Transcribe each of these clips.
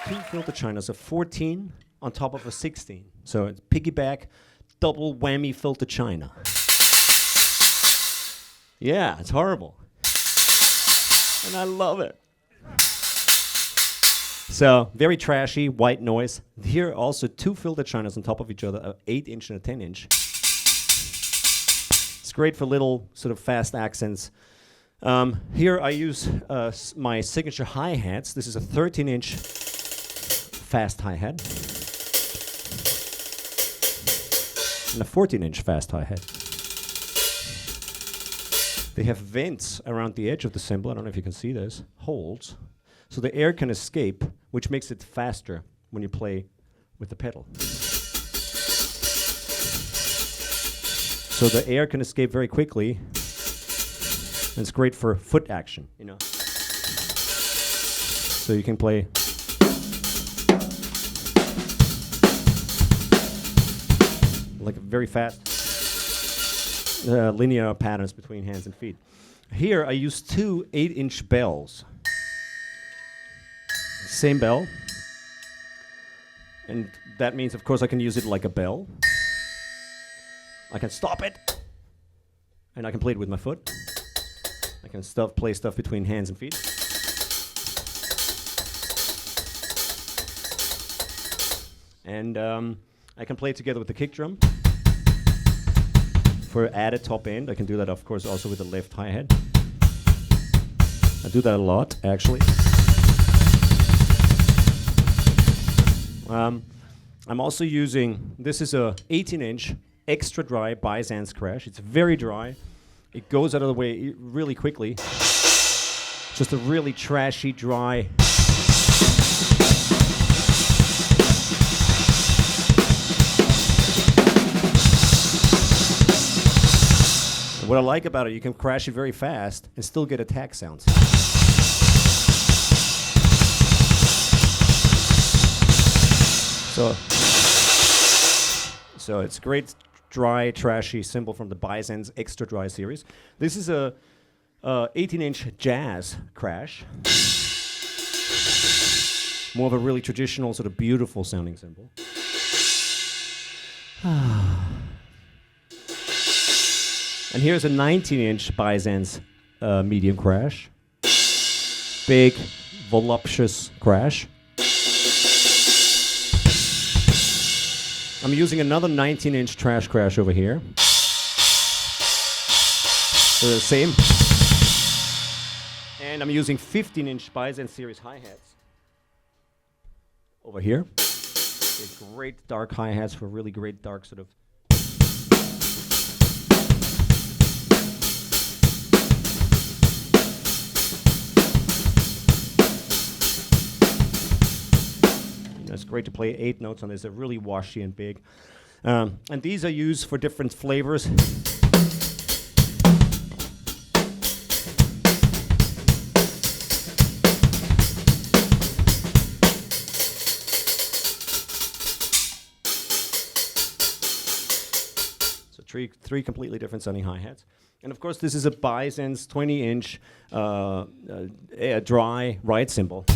two filter chinas, a 14 on top of a 16. So it's piggyback, double whammy filter china. Yeah, it's horrible. And I love it. So, very trashy, white noise. Here also two filter chinas on top of each other, an 8-inch and a 10-inch. It's great for little sort of fast accents. Here I use my signature hi-hats. This is a 13-inch fast hi-hat. And a 14-inch fast hi-hat. They have vents around the edge of the cymbal. I don't know if you can see this. Holes. So the air can escape, which makes it faster when you play with the pedal. So the air can escape very quickly. And it's great for foot action, you know. So you can play like a very fast linear patterns between hands and feet. Here I use two 8-inch bells. Same bell. And that means, of course, I can use it like a bell. I can stop it. And I can play it with my foot. I can play stuff between hands and feet. And I can play it together with the kick drum. For added top end, I can do that, of course, also with the left hi-hat. I do that a lot, actually. I'm also using, this is a 18-inch extra dry Byzance crash. It's very dry. It goes out of the way really quickly. Just a really trashy, dry. What I like about it, you can crash it very fast and still get attack sounds. So it's great, dry, trashy cymbal from the Byzance Extra Dry series. This is a 18-inch jazz crash. More of a really traditional, sort of beautiful sounding cymbal. And here's a 19-inch Byzance medium crash. Big, voluptuous crash. I'm using another 19-inch trash crash over here. They're the same. And I'm using 15-inch Byzance series hi-hats over here. They're great dark hi-hats for really great dark sort of. It's great to play 8 notes on this. They're really washy and big. And these are used for different flavors. So three completely different sounding hi-hats. And of course, this is a Byzance 20-inch dry ride cymbal.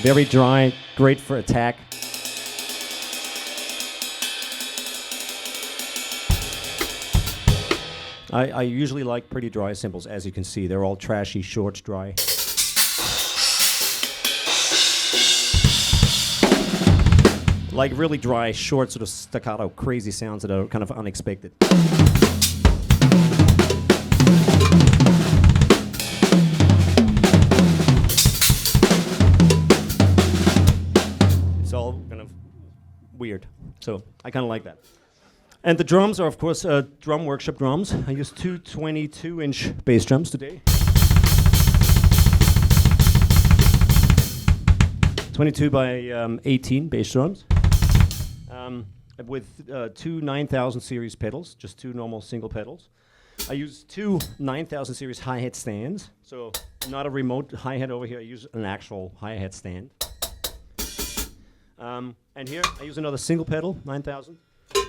Very dry, great for attack. I usually like pretty dry cymbals, as you can see. They're all trashy, short, dry. Like really dry, short, sort of staccato, crazy sounds that are kind of unexpected. Weird. So I kind of like that. And the drums are, of course, Drum Workshop drums. I use two 22-inch bass drums today. 22 by 18 bass drums. With two 9000 series pedals, just two normal single pedals. I use two 9000 series hi-hat stands. So not a remote hi-hat over here. I use an actual hi-hat stand. And here I use another single pedal, 9000.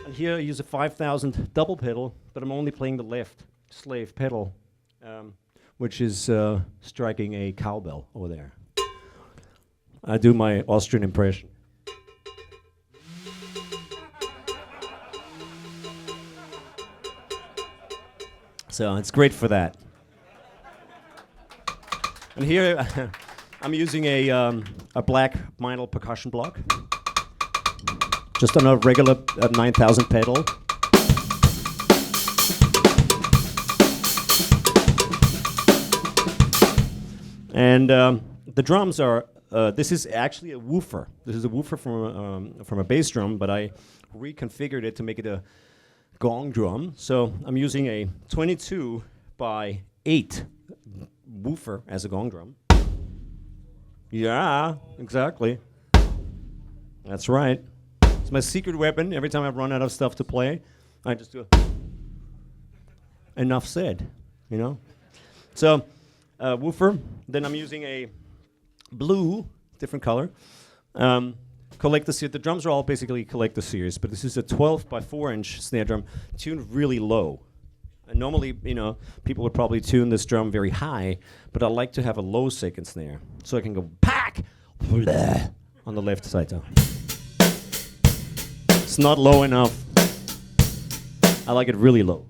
And here I use a 5000 double pedal, but I'm only playing the left slave pedal, which is striking a cowbell over there. I do my Austrian impression. So it's great for that. And here I'm using a black Meinl percussion block, just on a regular 9000 pedal. And the drums are, this is actually a woofer. This is a woofer from a bass drum, but I reconfigured it to make it a gong drum. So I'm using a 22 by 8 woofer as a gong drum. Yeah, exactly. That's right. It's my secret weapon. Every time I run out of stuff to play, I just do enough said, you know? So, woofer. Then I'm using a blue, different color. Collector series. The drums are all basically collector series, but this is a 12 by 4 inch snare drum tuned really low. And normally, you know, people would probably tune this drum very high, but I like to have a low second snare, so I can go pack on the left side. So it's not low enough. I like it really low.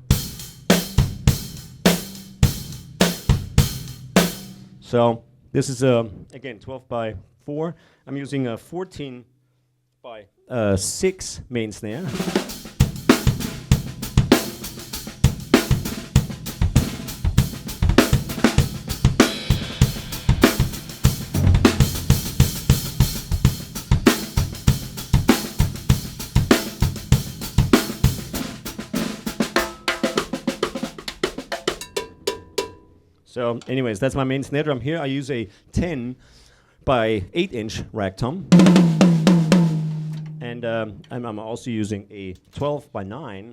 So this is again 12 by 4. I'm using a 14 by 6 main snare. So anyways, that's my main snare drum. Here I use a 10 by 8 inch rack tom. And I'm also using a 12 by 9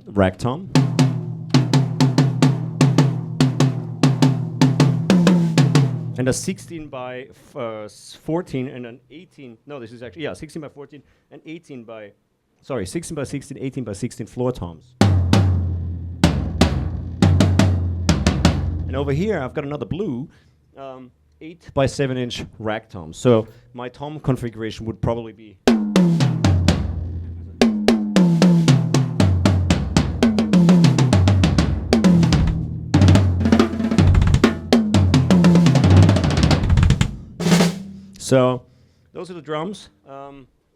rack tom. And a 16 by 14 and an 18. No, this is actually, yeah, 16 by 14 and 18 by, sorry, 16 by 16, 18 by 16 floor toms. And over here, I've got another blue 8 by 7 inch rack tom. So my tom configuration would probably be. So those are the drums.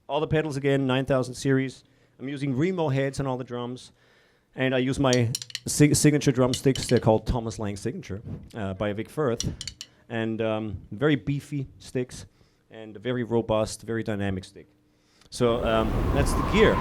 All the pedals again, 9000 series. I'm using Remo heads on all the drums. And I use my signature drumsticks. They're called Thomas Lang Signature by Vic Firth. And very beefy sticks and very robust, very dynamic stick. So that's the gear.